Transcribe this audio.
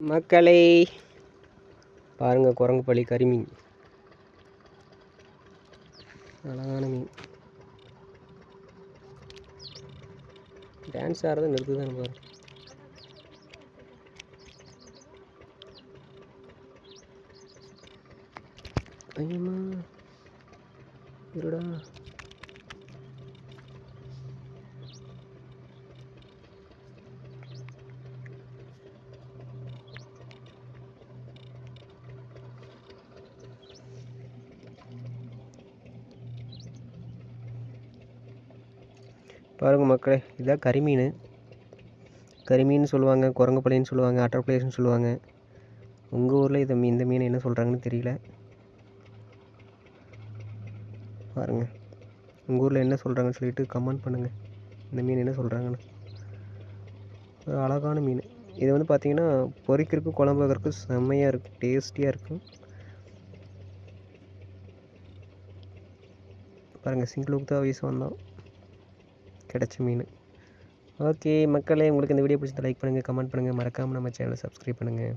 மக்களே பாருங்கள், குரங்கு பள்ளி கரிமீன், அழகான மீன். டான்ஸ் ஆடுறதை நிறுத்துதானே பாரு. ஐயம்மா இருடா. பாருங்கள் மக்களே, இதான் கரிமீன். கரிமீன் சொல்லுவாங்க, குரங்கு பள்ளின்னு சொல்லுவாங்க, அட்டர் பிளேஸ்ன்னு சொல்லுவாங்க. உங்கள் ஊரில் இந்த மீன் என்ன சொல்கிறாங்கன்னு தெரியல. பாருங்கள், உங்கள் ஊரில் என்ன சொல்கிறாங்கன்னு சொல்லிட்டு கமெண்ட் பண்ணுங்கள். இந்த மீன் என்ன சொல்கிறாங்கன்னு. ஒரு அழகான மீன். இது வந்து பார்த்திங்கன்னா பொரிக்கிறதுக்கு குழம்பு வைக்கிறதுக்கு செம்மையாக இருக்கும், டேஸ்டியாக இருக்கும். பாருங்கள், சிங்கிளுக்கு தான் வயசு வந்தோம் கிடச்ச மீன். ஓகே மக்களே, உங்களுக்கு இந்த வீடியோ பிடிச்சதை லைக் பண்ணுங்கள், கமெண்ட் பண்ணுங்கள், மறக்காமல் நம்ம சேனலை சப்ஸ்கிரைப் பண்ணுங்கள்.